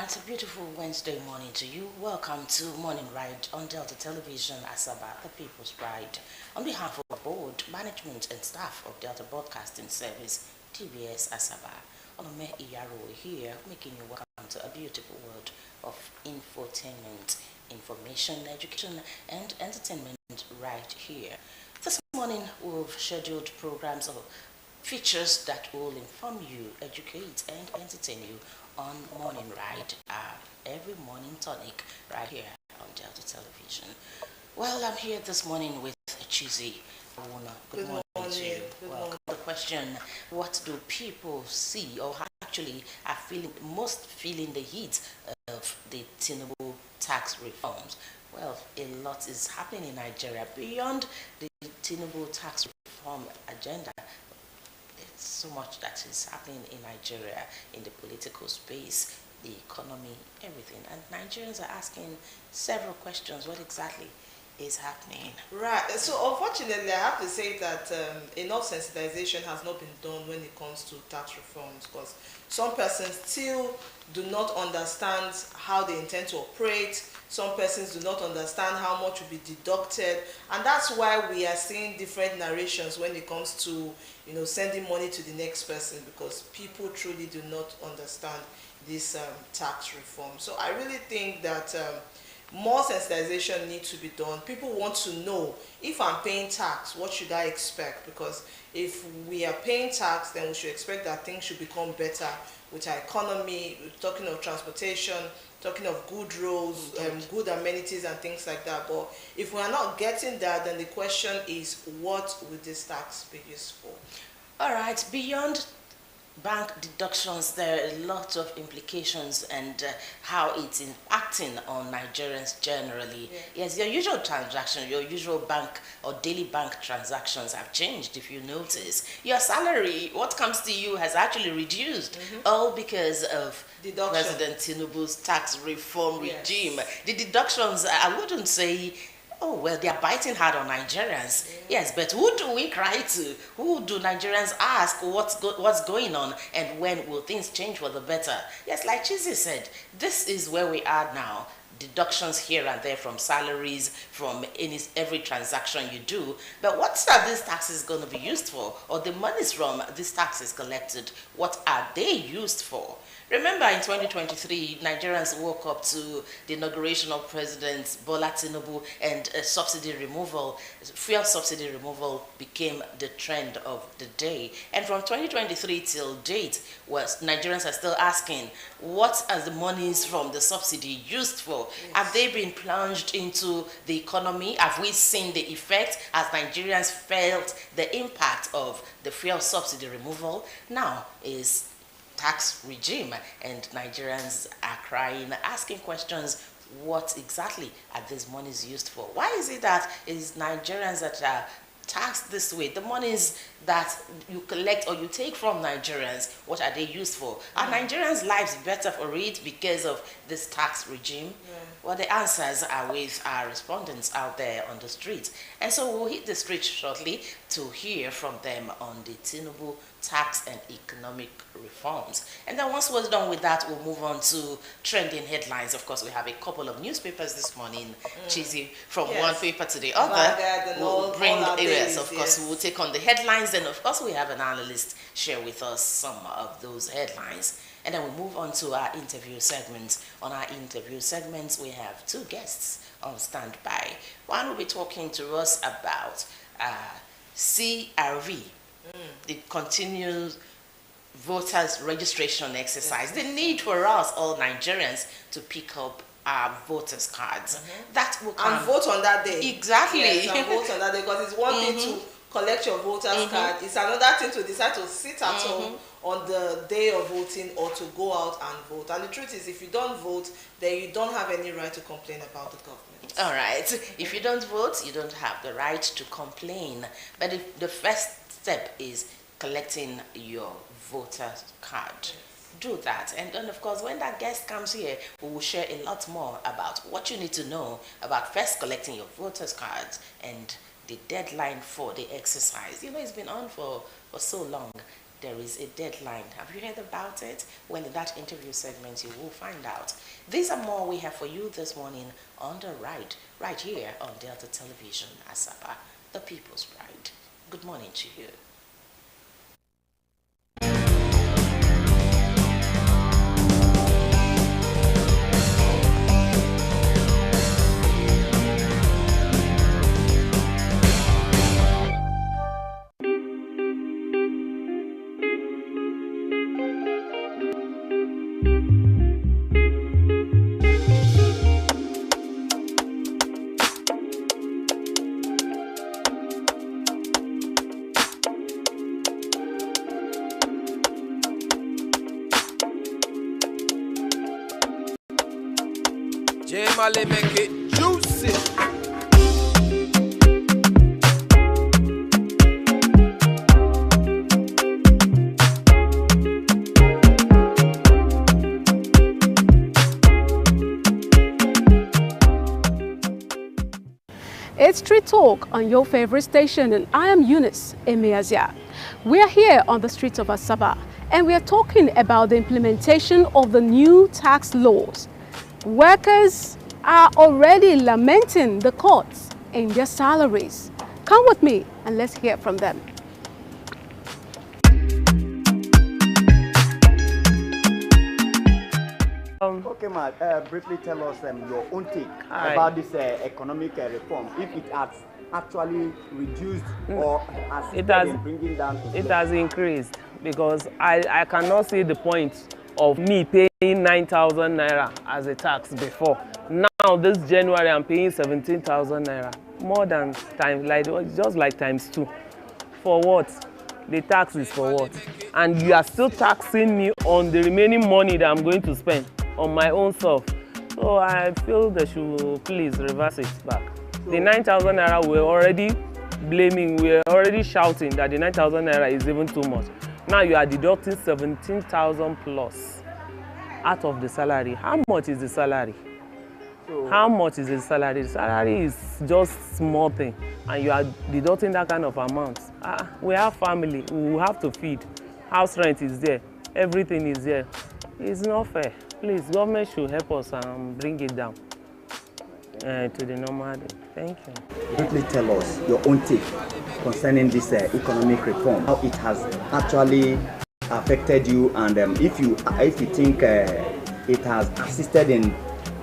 It's a beautiful Wednesday morning to you. Welcome to Morning Ride on Delta Television, Asaba, the People's Pride. On behalf of board, management and staff of Delta Broadcasting Service, TBS Asaba, Onome Iyaro here, making you welcome to a beautiful world of infotainment, information, education, and entertainment right here. This morning, we've scheduled programs of features that will inform you, educate, and entertain you on Morning Ride, every morning tonic right here on Delta Television. Well, I'm here this morning with Chizzy. Good morning to you. Welcome. The question, what do people see or actually are feeling the heat of the Tinubu tax reforms? Well, a lot is happening in Nigeria beyond the Tinubu tax reform agenda. So much that is happening in Nigeria, in the political space, the economy, everything. And Nigerians are asking several questions. What exactly is happening. Right. So unfortunately, I have to say that enough sensitization has not been done when it comes to tax reforms, because some persons still do not understand how they intend to operate. Some persons do not understand how much will be deducted, and that's why we are seeing different narrations when it comes to sending money to the next person, because people truly do not understand this tax reform. So I really think that more sensitization needs to be done. People want to know, if I'm paying tax, what should I expect? Because if we are paying tax, then we should expect that things should become better with our economy. We're talking of transportation, talking of good roads, good amenities and things like that. But if we are not getting that, then the question is, what will this tax be used for? All right, beyond bank deductions, there are a lot of implications and how it's impacting on Nigerians generally. Yes, your usual transaction, your usual bank or daily bank transactions have changed. If you notice, your salary, what comes to you, has actually reduced, all because of President Tinubu's tax reform regime. The deductions, I wouldn't say, oh, well, they are biting hard on Nigerians. Yes, but who do we cry to? Who do Nigerians ask what's going on, and when will things change for the better? Yes, like Chizzy said, this is where we are now. Deductions here and there from salaries, from every transaction you do. But what are these taxes going to be used for? Or the monies from these taxes collected, what are they used for? Remember, in 2023, Nigerians woke up to the inauguration of President Bola Tinubu, and subsidy removal, fuel subsidy removal became the trend of the day. And from 2023 till date, Nigerians are still asking, what are the monies from the subsidy used for? Have they been plunged into the economy? Have we seen the effect? Has Nigerians felt the impact of the fuel subsidy removal? Now is tax regime, and Nigerians are crying, asking questions. What exactly are these monies used for? Why is it that it is Nigerians that are taxed this way? The monies that you collect or you take from Nigerians, what are they used for? Are Nigerians' lives better for it because of this tax regime? Well, the answers are with our respondents out there on the street. And so we'll hit the street shortly to hear from them on the Tinubu tax and economic reforms. And then once we're done with that, we'll move on to trending headlines. Of course, we have a couple of newspapers this morning, Chizzy, from one paper to the other. We'll bring areas, of course, we'll take on the headlines. Then, of course, we have an analyst share with us some of those headlines. And then we'll move on to our interview segments. On our interview segments, we have two guests on standby. One will be talking to us about CRV, the continuous voters registration exercise, the need for us, all Nigerians, to pick up our voters' cards. That will come. And vote on that day. Exactly. Yes, and vote on that day, because it's one thing to collect your voter's card. It's another thing to decide to sit at home on the day of voting or to go out and vote. And the truth is, if you don't vote, then you don't have any right to complain about the government. All right. If you don't vote, you don't have the right to complain. But the first step is collecting your voter's card. Do that. And then, of course, when that guest comes here, we will share a lot more about what you need to know about first collecting your voter's cards and the deadline for the exercise. You know, it's been on for so long. There is a deadline. Have you heard about it? Well, in that interview segment, you will find out. These are more we have for you this morning on the right here on Delta Television, Asaba, the People's Pride. Good morning to you. J-Mali make it juicy. Street Talk on your favorite station, and I am Eunice Emiazia. We are here on the streets of Asaba, and we are talking about the implementation of the new tax laws. Workers are already lamenting the cuts in their salaries. Come with me and let's hear from them. Okay, ma, briefly tell us your own take about this economic reform. If it has actually reduced or assisted in bringing down inflation. It has increased because I cannot see the point of me paying 9,000 naira as a tax before. Now this January I'm paying 17,000 naira, more than times, like just like times 2. For what? The tax is for what? And you are still taxing me on the remaining money that I'm going to spend on my own self. So I feel they should please reverse it back. The 9,000 naira we're already blaming, we're already shouting that the 9,000 naira is even too much. Now you are deducting 17,000 plus out of the salary. How much is the salary? How much is the salary? The salary is just small thing, and you are deducting that kind of amount. We have family, we have to feed. House rent is there, everything is there. It's not fair. Please, government should help us and bring it down to the normal day. Thank you. Briefly tell us your own take concerning this economic reform, how it has actually affected you, and if you think it has assisted in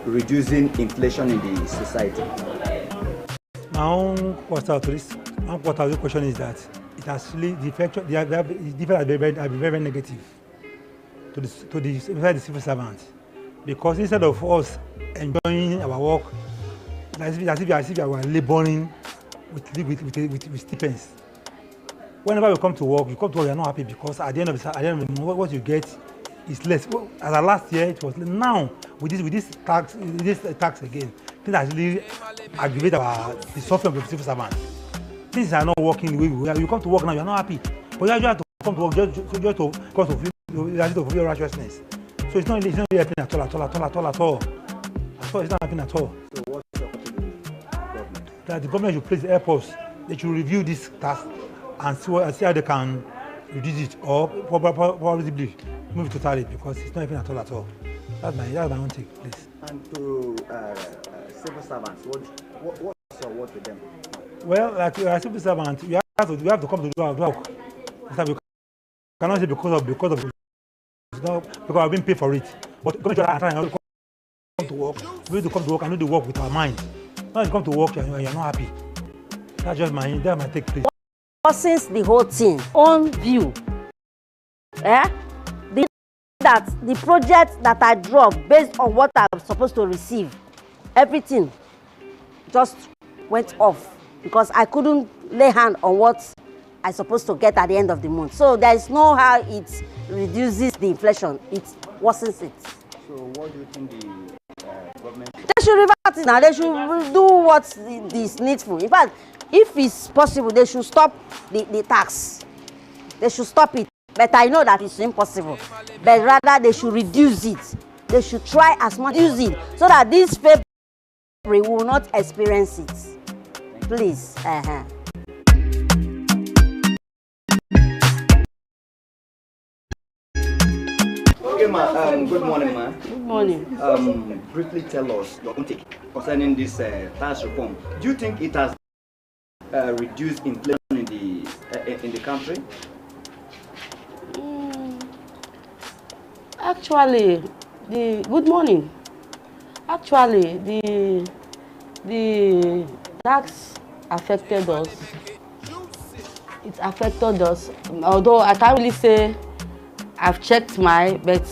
reducing inflation in the society. My own quarter to this, question is that it has really the effect have been very negative to the civil servants, because instead of us enjoying our work, as if we are laboring with stipends. Whenever we come to work, we are not happy, because at the end of the what you get is less. As last year it was. Now with this tax again, things actually aggravate the suffering of the civil servants. Things are not working the way we are. You come to work now, you are not happy, but you have to come to work just to fulfill righteousness. So it's not really happening at all. It's not happening at all. So what's your government? That the government should please help us. They should review this tax and see how they can reduce it, or probably move it totally, because it's not happening at all. That's my own take, please. And to civil servants, what's your word to them? Well, like civil servants, we have to come to do our work. We cannot say because I've been paid for it. But government are trying to come to work. We need to come to work and do the work with our mind. Not come to work and you're not happy. That's just my take, please. Since the whole thing on view, the project that I dropped based on what I'm supposed to receive, everything just went off, because I couldn't lay hand on what I'm supposed to get at the end of the month. So there is no how it reduces the inflation, it worsens it. So what do you think the government? They should revert it now. They should do what is needful. In fact, if it's possible, they should stop the tax. They should stop it. But I know that it's impossible. But rather, they should reduce it. They should try as much as use it, so that this February will not experience it. Please. Okay, ma. Good morning, ma. Good morning. Briefly tell us your own take concerning this tax reform. Do you think it has reduced inflation in the country? Actually, good morning. Actually, the tax affected us. It affected us. Although I can't really say I've checked but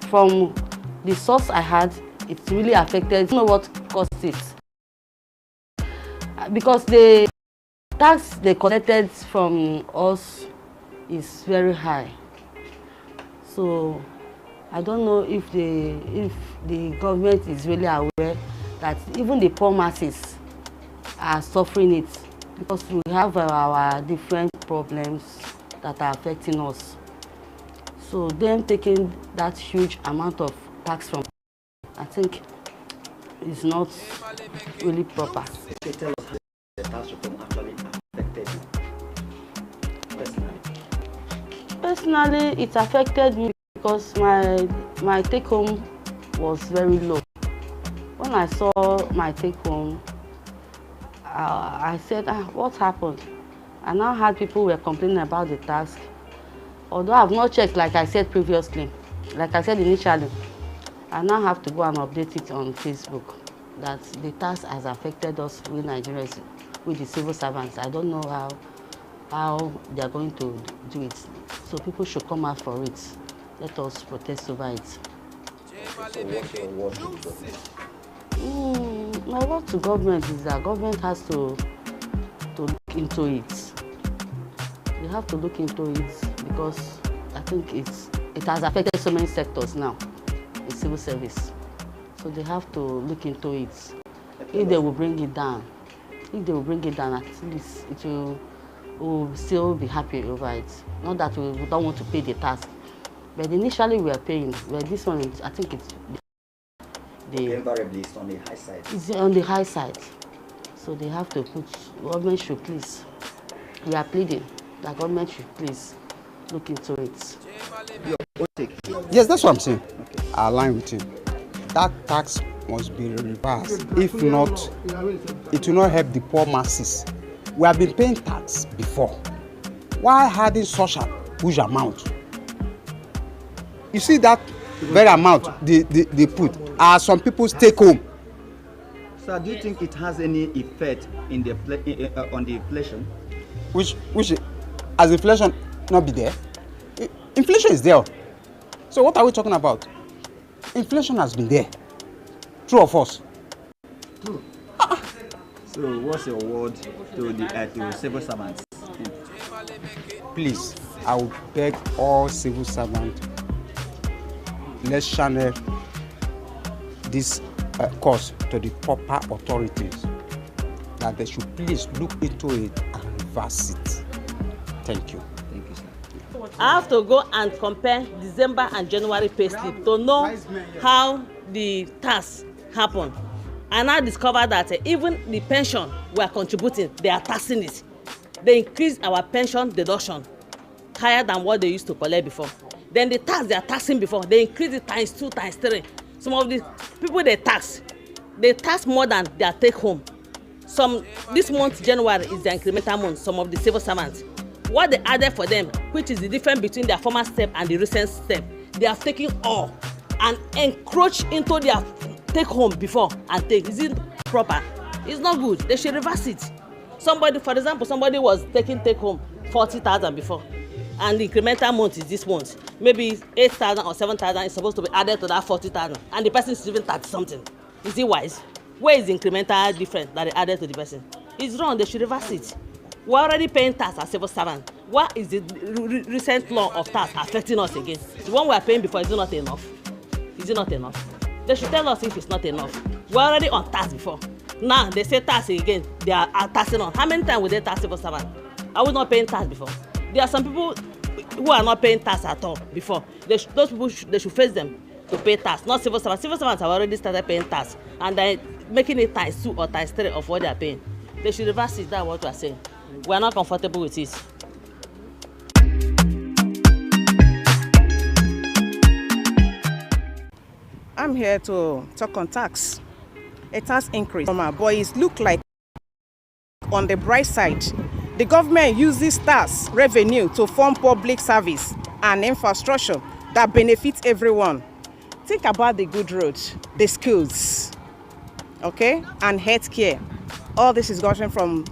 from the source I had, it really affected. I don't know what caused it. Because the tax they collected from us is very high. So I don't know if the government is really aware that even the poor masses are suffering it, because we have our different problems that are affecting us. So them taking that huge amount of tax from, I think, is not really proper. Okay, tell us tax reform actually affected you personally? Personally, it affected me because my take home was very low. When I saw my take home, I said, what happened? I now heard people were complaining about the tax. Although I have not checked, like I said previously, like I said initially, I now have to go and update it on Facebook that the tax has affected us with Nigerians, with the civil servants. I don't know how they are going to do it. So people should come out for it. Let us protest over it. So what's your word to the government? My word to government is that government has to look into it. They have to look into it because I think it has affected so many sectors now, the civil service. So they have to look into it. If they will bring it down, at least it will still be happy over it. Not that we don't want to pay the tax, but initially we are paying. But this one, I think invariably it's on the high side. It's on the high side. So they have to government should please. We are pleading that government should please look into it. Yes, that's what I'm saying. Okay. I align with him. That tax must be reversed. If not, it will not help the poor masses. We have been paying tax before. Why adding such a huge amount? You see that very amount they put are some people's take home. So do you think it has any effect in the on the inflation? Which as inflation not be there? Inflation is there. So what are we talking about? Inflation has been there. True or false? True. So what's your word to the civil servants? Please, I will beg all civil servants, let's channel this course to the proper authorities, that they should please look into it and reverse it. Thank you. Thank you, sir. I have to go and compare December and January payslip to know how the tax happened. And I discovered that even the pension we are contributing, they are taxing it. They increase our pension deduction higher than what they used to collect before. Then the tax they are taxing before, they increase it times 2, times 3. Some of the people they tax more than their take home. This month, January, is the incremental month, some of the civil servants. What they added for them, which is the difference between their former step and the recent step, they are taking all and encroach into their take home before and take. Is it proper? It's not good. They should reverse it. Somebody, for example, somebody was taking take home 40,000 before, and the incremental month is this month. Maybe 8,000 or 7,000 is supposed to be added to that 40,000, and the person is even 30 something. Is it wise? Where is the incremental difference that they added to the person? It's wrong. They should reverse it. We're already paying tax as civil servants. What is the recent law of tax affecting us again? The one we are paying before, is it not enough? Is it not enough? They should tell us if it's not enough. We're already on tax before. Now they say tax again. They are taxing on. How many times will they tax civil servants? Are we not paying tax before? There are some people who are not paying tax at all before. Those people they should face them to pay tax, not civil servants. Civil servants have already started paying tax, and they're making it times 2 or times 3 of what they are paying. They should reverse it. That's what we are saying. We are not comfortable with it. I'm here to talk on tax. A tax increase. But it looks like on the bright side, the government uses tax revenue to fund public service and infrastructure that benefits everyone. Think about the good roads, the schools, okay, and healthcare. All this is gotten from